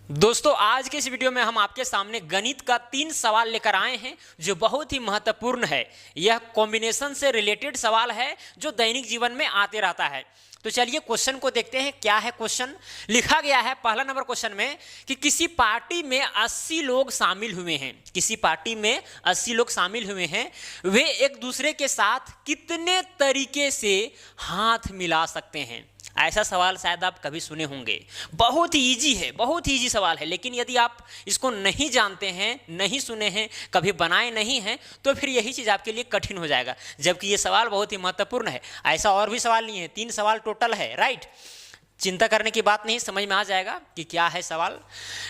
दोस्तों आज के इस वीडियो में हम आपके सामने गणित का 3 सवाल लेकर आए हैं जो बहुत ही महत्वपूर्ण है। यह कॉम्बिनेशन से रिलेटेड सवाल है जो दैनिक जीवन में आते रहता है। तो चलिए क्वेश्चन को देखते हैं। क्या है क्वेश्चन? लिखा गया है पहला नंबर क्वेश्चन में कि किसी पार्टी में 80 लोग शामिल हुए हैं। किसी पार्टी में 80 लोग शामिल हुए हैं, वे एक दूसरे के साथ कितने तरीके से हाथ मिला सकते हैं? ऐसा सवाल शायद आप कभी सुने होंगे। बहुत ही इजी है, बहुत ही इजी सवाल है, लेकिन यदि आप इसको नहीं जानते हैं, नहीं सुने हैं, कभी बनाए नहीं हैं, तो फिर यही चीज़ आपके लिए कठिन हो जाएगा। जबकि ये सवाल बहुत ही महत्वपूर्ण है। ऐसा और भी सवाल नहीं है, 3 सवाल टोटल है, राइट। चिंता करने की बात नहीं, समझ में आ जाएगा कि क्या है सवाल।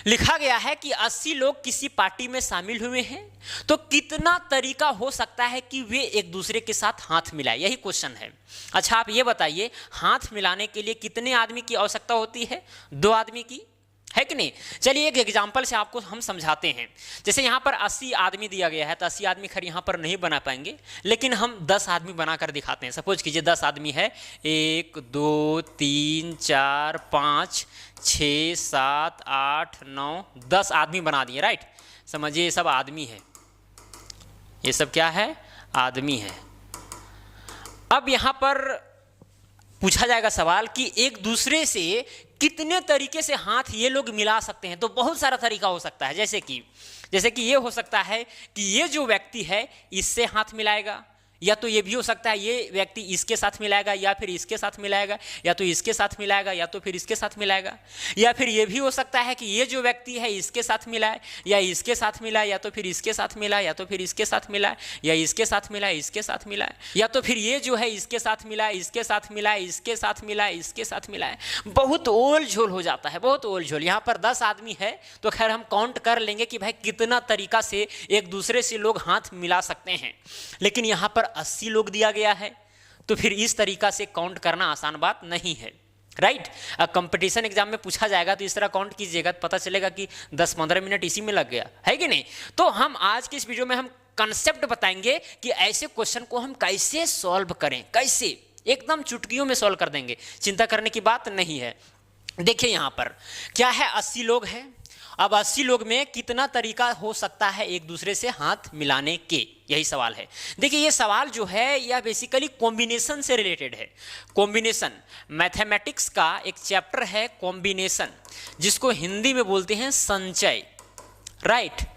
लिखा गया है कि 80 लोग किसी पार्टी में शामिल हुए हैं, तो कितना तरीका हो सकता है कि वे एक दूसरे के साथ हाथ मिलाएं? यही क्वेश्चन है। अच्छा आप ये बताइए, हाथ मिलाने के लिए कितने आदमी की आवश्यकता होती है? 2 आदमी की, है कि नहीं? चलिए एक एग्जाम्पल से आपको हम समझाते हैं। जैसे यहाँ पर 80 आदमी दिया गया है, तो 80 आदमी खैर यहाँ पर नहीं बना पाएंगे, लेकिन हम 10 आदमी बनाकर दिखाते हैं। सपोज कीजिए 10 आदमी है, 1 2 3 4 5 6 7 8 9 10 आदमी बना दिए, राइट। समझिए ये सब आदमी है, ये सब क्या है? आदमी है। अब यहाँ पर पूछा जाएगा सवाल कि एक दूसरे से कितने तरीके से हाथ ये लोग मिला सकते हैं? तो बहुत सारा तरीका हो सकता है। जैसे कि ये हो सकता है कि ये जो व्यक्ति है इससे हाथ मिलाएगा, या तो ये भी हो सकता है ये व्यक्ति इसके साथ मिलाएगा, या फिर इसके साथ मिलाएगा, या तो इसके साथ मिलाएगा, या तो फिर इसके साथ मिलाएगा। या फिर ये भी हो सकता है कि ये जो व्यक्ति है इसके साथ मिलाए, या इसके साथ मिलाए, या तो फिर इसके साथ मिलाए, या तो फिर इसके साथ मिलाए, या इसके साथ मिलाए, इसके साथ मिलाए, या तो फिर ये जो है इसके साथ मिलाए, इसके साथ मिलाए, इसके साथ मिलाए, इसके साथ मिलाए। बहुत ओल झोल हो जाता है, बहुत ओल झोल। यहाँ पर 10 आदमी है तो खैर हम काउंट कर लेंगे कि भाई कितना तरीका से एक दूसरे से लोग हाथ मिला सकते हैं, लेकिन यहाँ पर 80 लोग दिया गया है, तो फिर इस तरीका से काउंट करना आसान बात नहीं है, राइट। कंपटीशन एग्जाम में पूछा जाएगा तो इस तरह काउंट कीजिएगा, तो पता चलेगा कि 10-15 मिनट इसी में लग गया, है कि नहीं? तो हम आज के इस वीडियो में हम कंसेप्ट बताएंगे कि ऐसे क्वेश्चन को हम कैसे सॉल्व करें, कैसे एकदम चुटकियों में सॉल्व कर देंगे। चिंता करने की बात नहीं है। देखिए यहाँ पर क्या है, 80 लोग हैं। अब 80 लोग में कितना तरीका हो सकता है एक दूसरे से हाथ मिलाने के? यही सवाल है। देखिए ये सवाल जो है यह बेसिकली कॉम्बिनेशन से रिलेटेड है। कॉम्बिनेशन, मैथमेटिक्स का एक चैप्टर है कॉम्बिनेशन, जिसको हिंदी में बोलते हैं संचय, राइट।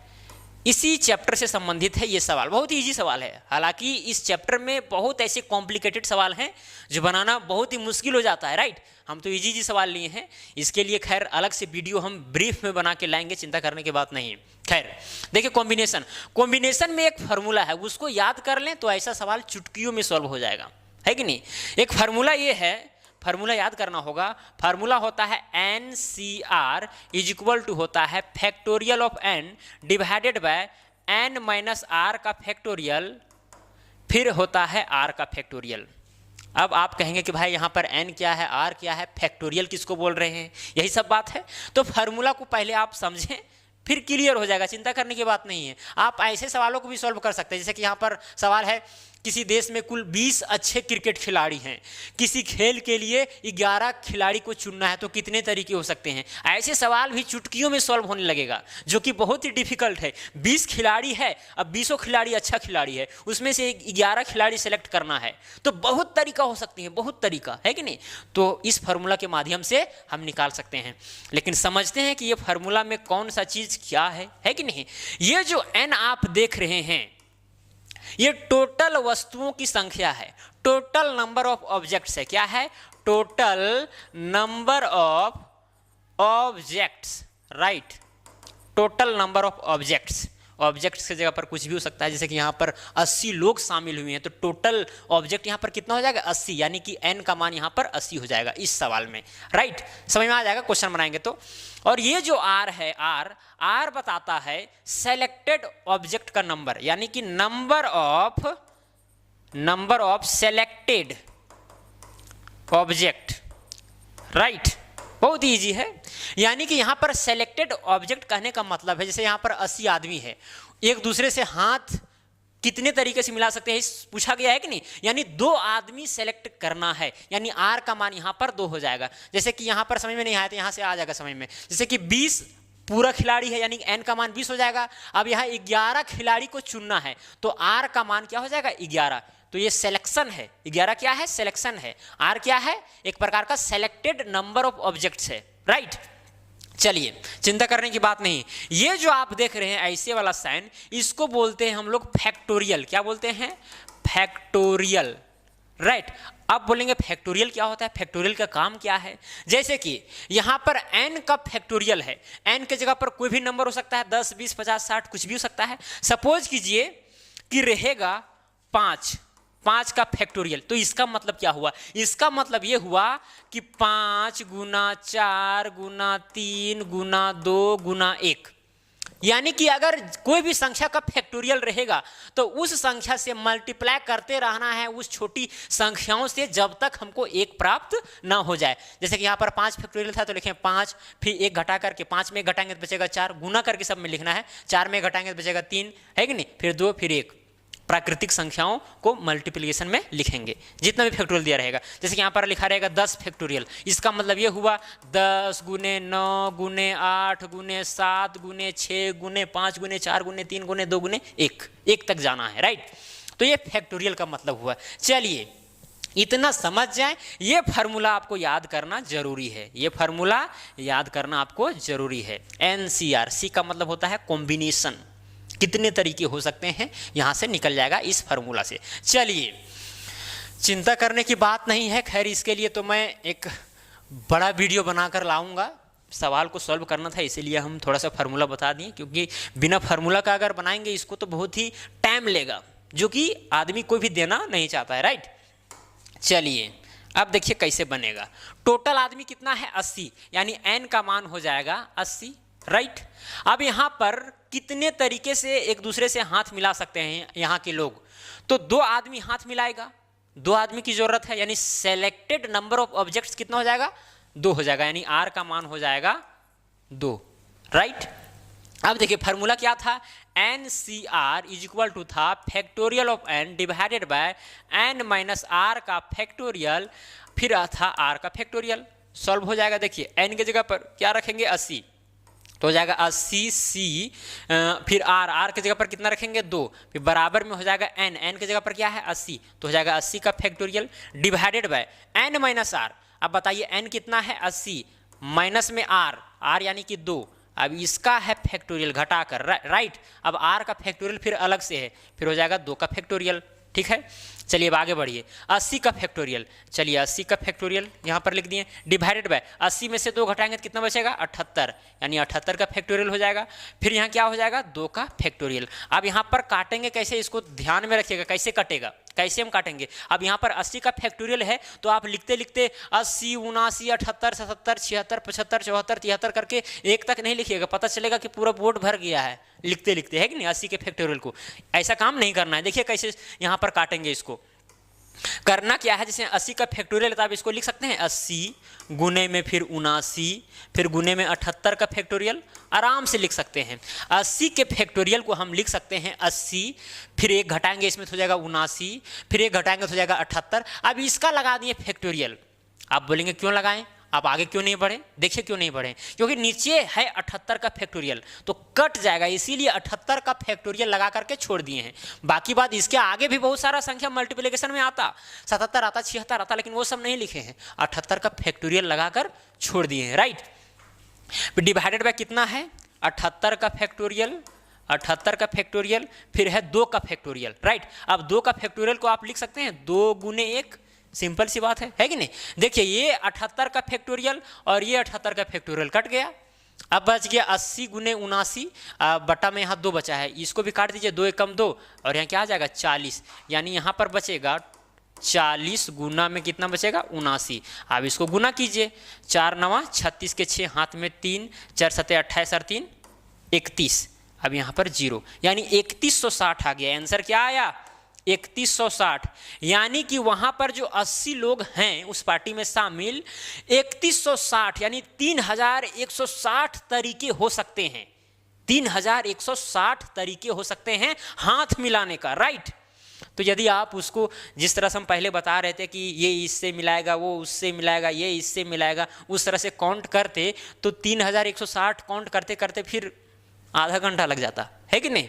इसी चैप्टर से संबंधित है ये सवाल। बहुत ही इजी सवाल है, हालांकि इस चैप्टर में बहुत ऐसे कॉम्प्लिकेटेड सवाल हैं जो बनाना बहुत ही मुश्किल हो जाता है, राइट। हम तो इजी सवाल लिए हैं, इसके लिए खैर अलग से वीडियो हम ब्रीफ में बना के लाएंगे, चिंता करने की बात नहीं है। खैर देखिए कॉम्बिनेशन में एक फार्मूला है, उसको याद कर लें तो ऐसा सवाल चुटकियों में सॉल्व हो जाएगा, है कि नहीं? एक फार्मूला ये है, फार्मूला याद करना होगा। फार्मूला होता है NCR इज इक्वल टू होता है factorial of n divided by n minus r का फैक्टोरियल, फिर होता है r का फैक्टोरियल। अब आप कहेंगे कि भाई यहाँ पर n क्या है, r क्या है, फैक्टोरियल किसको बोल रहे हैं? यही सब बात है। तो फार्मूला को पहले आप समझें, फिर क्लियर हो जाएगा, चिंता करने की बात नहीं है। आप ऐसे सवालों को भी सॉल्व कर सकते हैं। जैसे कि यहाँ पर सवाल है, किसी देश में कुल 20 अच्छे क्रिकेट खिलाड़ी हैं, किसी खेल के लिए 11 खिलाड़ी को चुनना है, तो कितने तरीके हो सकते हैं? ऐसे सवाल भी चुटकियों में सॉल्व होने लगेगा, जो कि बहुत ही डिफिकल्ट है। 20 खिलाड़ी है, अब 20 खिलाड़ी अच्छा खिलाड़ी है, उसमें से 11 खिलाड़ी सेलेक्ट करना है, तो बहुत तरीका हो सकती है, बहुत तरीका, है कि नहीं? तो इस फार्मूला के माध्यम से हम निकाल सकते हैं। लेकिन समझते हैं कि ये फार्मूला में कौन सा चीज क्या है कि नहीं? ये जो n आप देख रहे हैं ये टोटल वस्तुओं की संख्या है, टोटल नंबर ऑफ ऑब्जेक्ट्स है। क्या है? Total number of objects, right. Total number of objects, objects की जगह पर कुछ भी हो सकता है। जैसे कि यहाँ पर 80 लोग शामिल हुए हैं, तो टोटल ऑब्जेक्ट यहाँ पर कितना हो जाएगा? 80, यानी कि n का मान यहाँ पर 80 हो जाएगा इस सवाल में, राइट। समझ में आ जाएगा क्वेश्चन बनाएंगे तो। और ये जो r है, r बताता है सेलेक्टेड ऑब्जेक्ट का नंबर, यानी कि number of selected object, right. बहुत इजी है। यानी कि यहाँ पर सेलेक्टेड ऑब्जेक्ट कहने का मतलब है, जैसे यहाँ पर 80 आदमी है, एक दूसरे से हाथ कितने तरीके से मिला सकते हैं पूछा गया है कि नहीं? यानी 2 आदमी सेलेक्ट करना है, यानी r का मान यहाँ पर 2 हो जाएगा। जैसे कि यहाँ पर समझ में नहीं आया तो यहाँ से आ जाएगा समझ में। जैसे कि 20 पूरा खिलाड़ी है यानी n का मान 20 हो जाएगा। अब यहाँ 11 खिलाड़ी को चुनना है तो r का मान क्या हो जाएगा 11। तो ये सिलेक्शन है, 11 क्या है सिलेक्शन है, r क्या है एक प्रकार का सेलेक्टेड नंबर ऑफ ऑब्जेक्ट्स है, राइट। चलिए चिंता करने की बात नहीं। ये जो आप देख रहे हैं ऐसे वाला साइन, इसको बोलते हैं हम लोग फैक्टोरियल। क्या बोलते हैं फैक्टोरियल, राइट। अब बोलेंगे फैक्टोरियल क्या होता है, फैक्टोरियल का काम क्या है। जैसे कि यहाँ पर n का फैक्टोरियल है, n के जगह पर कोई भी नंबर हो सकता है, 10 20 50 60 कुछ भी हो सकता है। सपोज कीजिए कि रहेगा 5 का फैक्टोरियल, तो इसका मतलब क्या हुआ, इसका मतलब ये हुआ कि 5 गुना 4 गुना 3 गुना 2 गुना 1, यानी कि अगर कोई भी संख्या का फैक्टोरियल रहेगा तो उस संख्या से मल्टीप्लाई करते रहना है उस छोटी संख्याओं से जब तक हमको 1 प्राप्त ना हो जाए। जैसे कि यहाँ पर 5 फैक्टोरियल था तो लिखें 5, फिर 1 घटा करके 5 में घटाएंगे तो बचेगा 4, गुना करके सब में लिखना है, 4 में घटाएंगे तो बचेगा 3, है कि नहीं, फिर 2 फिर 1। प्राकृतिक संख्याओं को मल्टीप्लिकेशन में लिखेंगे जितना भी फैक्टोरियल दिया रहेगा। जैसे कि यहाँ पर लिखा रहेगा 10 फैक्टोरियल, इसका मतलब ये हुआ 10 गुने 9 गुने 8 गुने 7 गुने 6 गुने 5 गुने 4 गुने 3 गुने 2 गुने 1 तक जाना है, राइट। तो ये फैक्टोरियल का मतलब हुआ। चलिए इतना समझ जाए, ये फार्मूला आपको याद करना जरूरी है, ये फार्मूला याद करना आपको जरूरी है। NCR, सी का मतलब होता है कॉम्बिनेशन, कितने तरीके हो सकते हैं यहाँ से निकल जाएगा इस फार्मूला से। चलिए चिंता करने की बात नहीं है। खैर इसके लिए तो मैं एक बड़ा वीडियो बनाकर लाऊंगा, सवाल को सॉल्व करना था इसीलिए हम थोड़ा सा फार्मूला बता दिए, क्योंकि बिना फार्मूला का अगर बनाएंगे इसको तो बहुत ही टाइम लेगा, जो कि आदमी कोई भी देना नहीं चाहता है, राइट। चलिए अब देखिए कैसे बनेगा। टोटल आदमी कितना है 80, यानी n का मान हो जाएगा 80, राइट। अब यहाँ पर कितने तरीके से एक दूसरे से हाथ मिला सकते हैं यहाँ के लोग, तो 2 आदमी हाथ मिलाएगा, 2 आदमी की जरूरत है, यानी सेलेक्टेड नंबर ऑफ ऑब्जेक्ट्स कितना हो जाएगा 2 हो जाएगा, यानी r का मान हो जाएगा 2, राइट। अब देखिए फार्मूला क्या था, NCR इज इक्वल टू था factorial of n divided by n minus r का फैक्टोरियल, फिर था r का फैक्टोरियल। सॉल्व हो जाएगा। देखिए n की जगह पर क्या रखेंगे 80, तो हो जाएगा 80c, फिर r की जगह पर कितना रखेंगे 2, फिर बराबर में हो जाएगा n की जगह पर क्या है 80, तो हो जाएगा 80 का factorial divided by n minus r। अब बताइए n कितना है 80, माइनस में r यानी कि 2, अब इसका है फैक्टोरियल घटाकर, राइट। अब r का फैक्टोरियल फिर अलग से है, फिर हो जाएगा 2 का फैक्टोरियल, ठीक है। चलिए अब आगे बढ़िए, 80 का फैक्टोरियल, चलिए 80 का फैक्टोरियल यहाँ पर लिख दिए, डिवाइडेड बाय 80 में से 2 घटाएंगे तो कितना बचेगा 78, यानी 78 का फैक्टोरियल हो जाएगा। फिर यहाँ क्या हो जाएगा 2 का फैक्टोरियल। अब यहाँ पर काटेंगे कैसे, इसको ध्यान में रखिएगा कैसे कटेगा, कैसे हम काटेंगे। अब यहाँ पर 80 का फैक्टोरियल है तो आप लिखते लिखते 80 79 78 77 76 75 74 73 करके 1 तक नहीं लिखिएगा, पता चलेगा कि पूरा बोर्ड भर गया है लिखते लिखते, है कि नहीं 80 के फैक्टोरियल को। ऐसा काम नहीं करना है। देखिए कैसे यहाँ पर काटेंगे, इसको करना क्या है, जैसे 80 का फैक्टोरियल है तो आप इसको लिख सकते हैं 80 गुने में फिर 79 फिर गुने में 78 का फैक्टोरियल, आराम से लिख सकते हैं। 80 के फैक्टोरियल को हम लिख सकते हैं 80, फिर 1 घटाएंगे इसमें तो हो जाएगा 79, फिर 1 घटाएंगे तो हो जाएगा 78। अब इसका लगा दिए फैक्टोरियल। आप बोलेंगे क्यों लगाएं, आप आगे क्यों नहीं बढ़े, देखिए क्यों नहीं बढ़े, क्योंकि नीचे है 78 का फैक्टोरियल तो कट जाएगा, इसीलिए 78 का फैक्टोरियल लगा करके छोड़ दिए हैं। बाकी बात इसके आगे भी बहुत सारा संख्या मल्टीप्लिकेशन में आता, 77 आता 76 आता, लेकिन वो सब नहीं लिखे हैं, 78 का फैक्टोरियल लगाकर छोड़ दिए हैं, राइट। डिवाइडेड बाय कितना है 78 का फैक्टोरियल, 78 का फैक्टोरियल, फिर है 2 का फैक्टोरियल, राइट। अब 2 का फैक्टोरियल को आप लिख सकते हैं 2 गुने 1, सिंपल सी बात है कि नहीं। देखिए ये 78 का फैक्टोरियल और ये 78 का फैक्टोरियल कट गया। अब बच गया 80 गुने 79 बटा में यहाँ 2 बचा है, इसको भी काट दीजिए, 2 एकम 2 और यहाँ क्या आ जाएगा 40, यानी यहाँ पर बचेगा 40 गुना में कितना बचेगा 79। अब इसको गुना कीजिए, 4 9 36 के 6 हाथ में 3 4 7 28 और 3 31, अब यहाँ पर 0, यानी 3160 आ गया। आंसर क्या आया 3160, यानी कि वहां पर जो 80 लोग हैं उस पार्टी में शामिल 3160 यानी 3160 तरीके हो सकते हैं, 3160 तरीके हो सकते हैं हाथ मिलाने का, राइट। तो यदि आप उसको जिस तरह से हम पहले बता रहे थे कि ये इससे मिलाएगा, वो उससे मिलाएगा, ये इससे मिलाएगा, उस तरह से काउंट करते तो 3160 काउंट करते करते फिर आधा घंटा लग जाता है कि नहीं,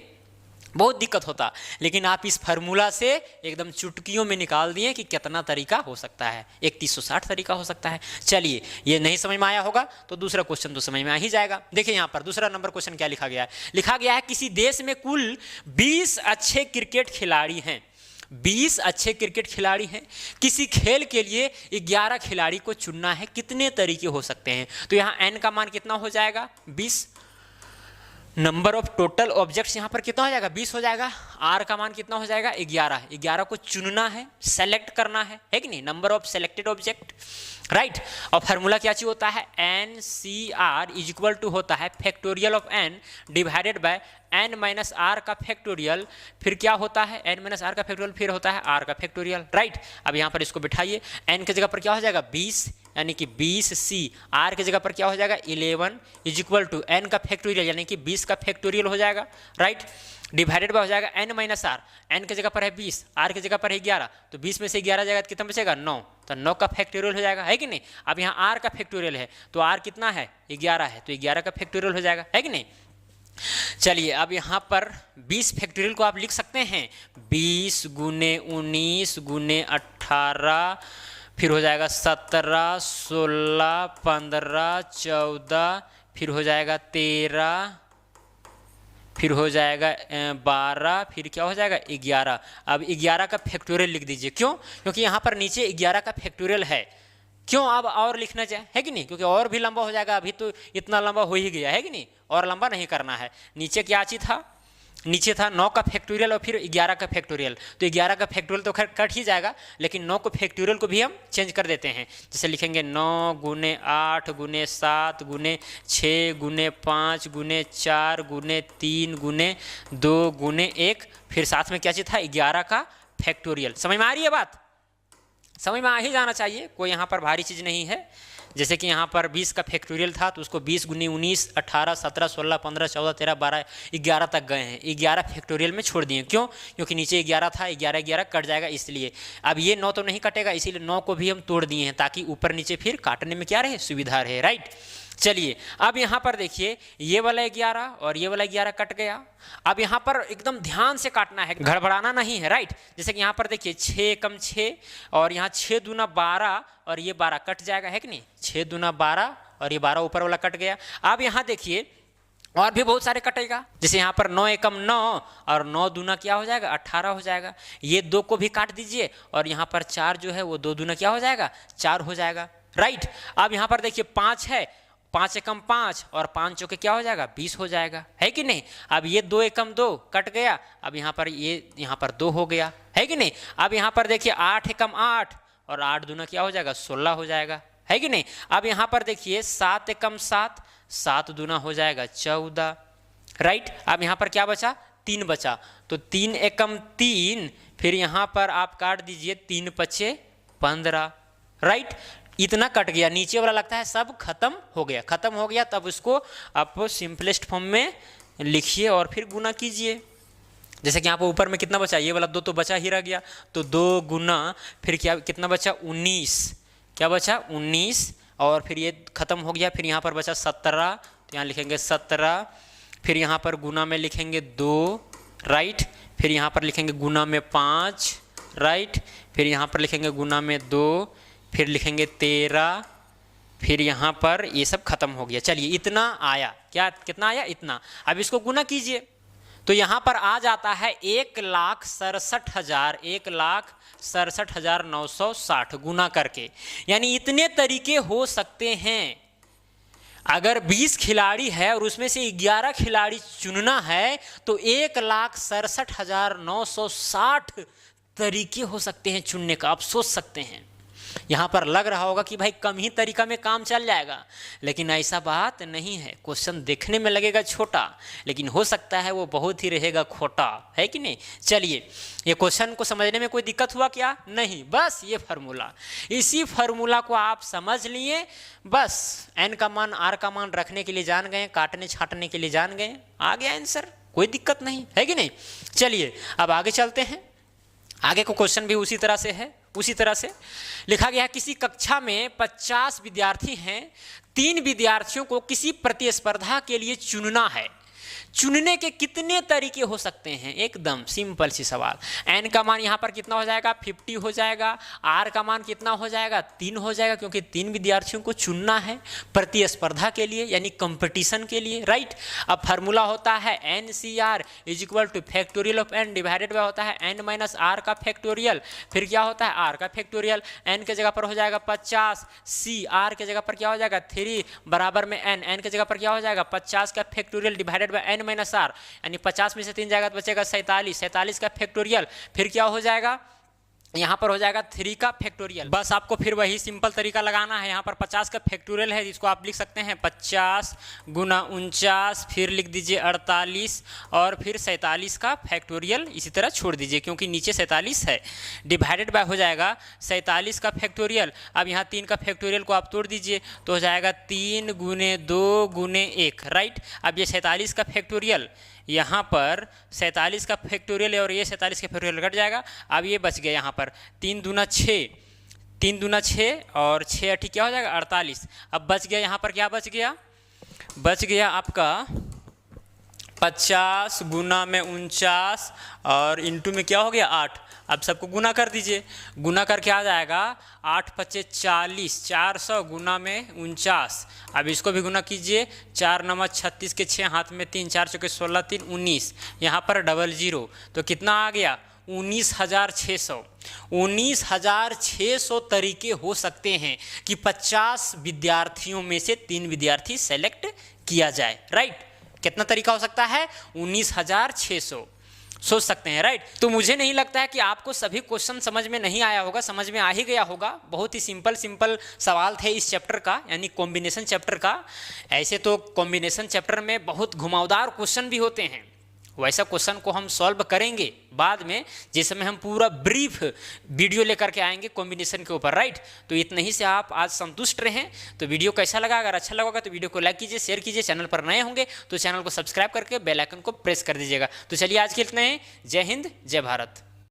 बहुत दिक्कत होता। लेकिन आप इस फार्मूला से एकदम चुटकियों में निकाल दिए कि कितना तरीका हो सकता है, 3160 तरीका हो सकता है। चलिए, ये नहीं समझ में आया होगा तो दूसरा क्वेश्चन तो समझ में आ ही जाएगा। देखिए यहाँ पर दूसरा नंबर क्वेश्चन क्या लिखा गया है, लिखा गया है किसी देश में कुल 20 अच्छे क्रिकेट खिलाड़ी हैं, 20 अच्छे क्रिकेट खिलाड़ी हैं, किसी खेल के लिए 11 खिलाड़ी को चुनना है, कितने तरीके हो सकते हैं। तो यहाँ n का मान कितना हो जाएगा, 20, नंबर ऑफ टोटल ऑब्जेक्ट्स यहाँ पर कितना हो जाएगा, 20 हो जाएगा, r का मान कितना हो जाएगा, 11, 11 को चुनना है, सेलेक्ट करना है कि नहीं, number of selected object, right. और फार्मूला क्या चीज होता है, NCR इज इक्वल टू होता है factorial of n divided by n minus r का फैक्टोरियल, फिर क्या होता है n माइनस आर का फैक्टोरियल, फिर होता है r का फैक्टोरियल, राइट। अब यहाँ पर इसको बिठाइए, n की जगह पर क्या हो जाएगा 20, यानी कि 20c, r की जगह पर क्या हो जाएगा 11 इज इक्वल टू n का फैक्टोरियल यानी कि 20 का फैक्टोरियल हो जाएगा, राइट, डिवाइडेड बाय हो जाएगा n माइनस आर, n की जगह पर है 20, r की जगह पर है 11, तो 20 में से 11 जाएगा तो कितना बचेगा 9, तो 9 का फैक्टोरियल हो जाएगा, है कि नहीं। अब यहाँ r का फैक्टोरियल है तो r कितना है 11 है, तो 11 का फैक्टोरियल हो जाएगा, है कि नहीं। चलिए अब यहाँ पर 20 फैक्टोरियल को आप लिख सकते हैं 20 गुने 19 गुने 18, फिर हो जाएगा 17, 16, 15, 14, फिर हो जाएगा 13, फिर हो जाएगा 12, फिर क्या हो जाएगा 11। अब 11 का फैक्टोरियल लिख दीजिए, क्यों, क्योंकि यहाँ पर नीचे 11 का फैक्टोरियल है, क्यों अब और लिखना चाहिए, है कि नहीं, क्योंकि और भी लंबा हो जाएगा, अभी तो इतना लंबा हो ही गया, है कि नहीं, और लंबा नहीं करना है। नीचे क्या चीज था, नीचे था 9 का फैक्टोरियल और फिर 11 का फैक्टोरियल, तो 11 का फैक्टोरियल तो खैर कट ही जाएगा, लेकिन 9 को फैक्टोरियल को भी हम चेंज कर देते हैं, जैसे लिखेंगे 9 गुने 8 गुने 7 गुने 6 गुने 5 गुने 4 गुने 3 गुने 2 गुने 1, फिर साथ में क्या चीज था 11 का फैक्टोरियल। समझ में आ रही है बात, समझ में आ ही जाना चाहिए, कोई यहाँ पर भारी चीज़ नहीं है। जैसे कि यहाँ पर 20 का फैक्टोरियल था तो उसको 20 गुनी 19 18 17 16 15 14 13 12 11 तक गए हैं, 11 फैक्टोरियल में छोड़ दिए, क्यों, क्योंकि नीचे 11 था, 11 11 कट जाएगा इसलिए। अब ये 9 तो नहीं कटेगा, इसीलिए 9 को भी हम तोड़ दिए हैं ताकि ऊपर नीचे फिर काटने में क्या रहे, सुविधा रहे, राइट। चलिए अब यहाँ पर देखिए ये वाला 11 और ये वाला 11 कट गया। अब यहाँ पर एकदम ध्यान से काटना है, गड़बड़ाना नहीं है, राइट। जैसे कि यहाँ पर देखिए 6 कम 6 और यहाँ 6 दूना 12 और ये 12 कट जाएगा, है कि नहीं, 6 दूना 12 और ये 12 ऊपर वाला कट गया। अब यहाँ देखिए और भी बहुत सारे कटेगा, जैसे यहाँ पर 9 एकम 9 और 9 दूना क्या हो जाएगा 18 हो जाएगा, ये 2 को भी काट दीजिए और यहाँ पर 4 जो है वो 2 दूना क्या हो जाएगा 4 हो जाएगा, राइट। अब यहाँ पर देखिए 5 है, 5 एकम 5 और 5 चौके क्या हो जाएगा 20 हो जाएगा, है कि नहीं। अब ये 2 एकम 2 कट गया, अब यहाँ पर ये यहाँ पर 2 हो गया, है कि नहीं। अब यहाँ पर देखिए 8 एकम 8 और 8 दूना क्या हो जाएगा 16 हो जाएगा, है कि नहीं। अब यहाँ पर देखिए 7 एकम 7, 7 दूना हो जाएगा 14, राइट। अब यहाँ पर क्या बचा 3 बचा, तो 3 एकम 3, फिर यहाँ पर आप काट दीजिए 3 पचे 15, राइट। इतना कट गया, नीचे वाला लगता है सब खत्म हो गया, खत्म हो गया, तब उसको आप सिंपलेस्ट फॉर्म में लिखिए और फिर गुना कीजिए। जैसे कि यहाँ पर ऊपर में कितना बचा, ये वाला 2 तो बचा ही रह गया, तो 2 गुना फिर क्या कितना बचा 19, क्या बचा 19 और फिर ये खत्म हो गया, फिर यहाँ पर बचा 17, तो यहाँ लिखेंगे 17, फिर यहाँ पर गुना में लिखेंगे 2, राइट, फिर यहाँ पर लिखेंगे गुना में 5, राइट, फिर यहाँ पर लिखेंगे गुना में 2, फिर लिखेंगे 13, फिर यहाँ पर ये सब खत्म हो गया। चलिए इतना आया, क्या कितना आया इतना। अब इसको गुना कीजिए तो यहाँ पर आ जाता है 1,67,960 गुना करके, यानी इतने तरीके हो सकते हैं। अगर 20 खिलाड़ी है और उसमें से 11 खिलाड़ी चुनना है तो 1,67,960 तरीके हो सकते हैं चुनने का। आप सोच सकते हैं, यहाँ पर लग रहा होगा कि भाई कम ही तरीका में काम चल जाएगा, लेकिन ऐसा बात नहीं है। क्वेश्चन देखने में लगेगा छोटा, लेकिन हो सकता है वो बहुत ही रहेगा खोटा, है कि नहीं। चलिए ये क्वेश्चन को समझने में कोई दिक्कत हुआ क्या, नहीं, बस ये फार्मूला, इसी फार्मूला को आप समझ लिए, बस n का मान r का मान रखने के लिए जान गए, काटने छाटने के लिए जान गए, आ गया आंसर, कोई दिक्कत नहीं, है कि नहीं। चलिए अब आगे चलते हैं। आगे को क्वेश्चन भी उसी तरह से है, उसी तरह से लिखा गया है किसी कक्षा में 50 विद्यार्थी हैं, 3 विद्यार्थियों को किसी प्रतिस्पर्धा के लिए चुनना है, चुनने के कितने तरीके हो सकते हैं? एकदम सिंपल सी सवाल। n का मान यहाँ पर कितना हो जाएगा? 50 हो जाएगा। r का मान कितना हो जाएगा? 3 हो जाएगा, क्योंकि 3 विद्यार्थियों को चुनना है प्रतिस्पर्धा के लिए, यानी कंपटीशन के लिए, राइट। अब फार्मूला होता है NCR is equal two factorial of n divided bye होता है n माइनस r का फैक्टोरियल, फिर क्या होता है r का फैक्टोरियल, n के जगह पर हो जाएगा 50, c r के जगह पर क्या हो जाएगा 3 बराबर में n के जगह पर क्या हो जाएगा 50 का factorial divided by n minus r, यानी 50 में से 3 जाएगा तो बचेगा 47 का फैक्टोरियल, फिर क्या हो जाएगा यहाँ पर हो जाएगा 3 का फैक्टोरियल। बस आपको फिर वही सिंपल तरीका लगाना है। यहाँ पर 50 का फैक्टोरियल है जिसको आप लिख सकते हैं 50 गुना 49, फिर लिख दीजिए 48 और फिर 47 का फैक्टोरियल इसी तरह छोड़ दीजिए क्योंकि नीचे 47 है, डिवाइडेड बाय हो जाएगा 47 का फैक्टोरियल। अब यहाँ 3 का फैक्टोरियल को आप तोड़ दीजिए तो हो जाएगा 3 गुने 2 गुने 1, राइट। अब ये 47 का फैक्टोरियल, यहाँ पर 47 का फैक्टोरियल है और ये 47 का फैक्टोरियल घट जाएगा। अब ये बच गया यहाँ पर 3 दूना 6 और 6 8 क्या हो जाएगा 48। अब बच गया यहाँ पर क्या बच गया? बच गया आपका 50 गुना में 49 और इंटू में क्या हो गया 8। अब सबको गुना कर दीजिए, गुना करके आ जाएगा 8 पच्चे 40, 400 गुना में 49। अब इसको भी गुना कीजिए, 4 नमक 36 के 6 हाथ में 3, 4 चौके 16, 3 19, यहाँ पर 00 तो कितना आ गया 19,600। 19,600 तरीके हो सकते हैं कि 50 विद्यार्थियों में से 3 विद्यार्थी सेलेक्ट किया जाए, राइट। कितना तरीका हो सकता है? 19,600 सोच सकते हैं, राइट। तो मुझे नहीं लगता है कि आपको सभी क्वेश्चन समझ में नहीं आया होगा, समझ में आ ही गया होगा। बहुत ही सिंपल सवाल थे इस चैप्टर का, यानी कॉम्बिनेशन चैप्टर का। ऐसे तो कॉम्बिनेशन चैप्टर में बहुत घुमावदार क्वेश्चन भी होते हैं, वैसा क्वेश्चन को हम सॉल्व करेंगे बाद में, जिसमें हम पूरा ब्रीफ वीडियो लेकर के आएंगे कॉम्बिनेशन के ऊपर, राइट। तो इतना ही से आप आज संतुष्ट रहें। तो वीडियो कैसा लगा? अगर अच्छा लगा तो वीडियो को लाइक कीजिए, शेयर कीजिए। चैनल पर नए होंगे तो चैनल को सब्सक्राइब करके बेल आइकन को प्रेस कर दीजिएगा। तो चलिए आज के इतना ही। जय हिंद, जय भारत।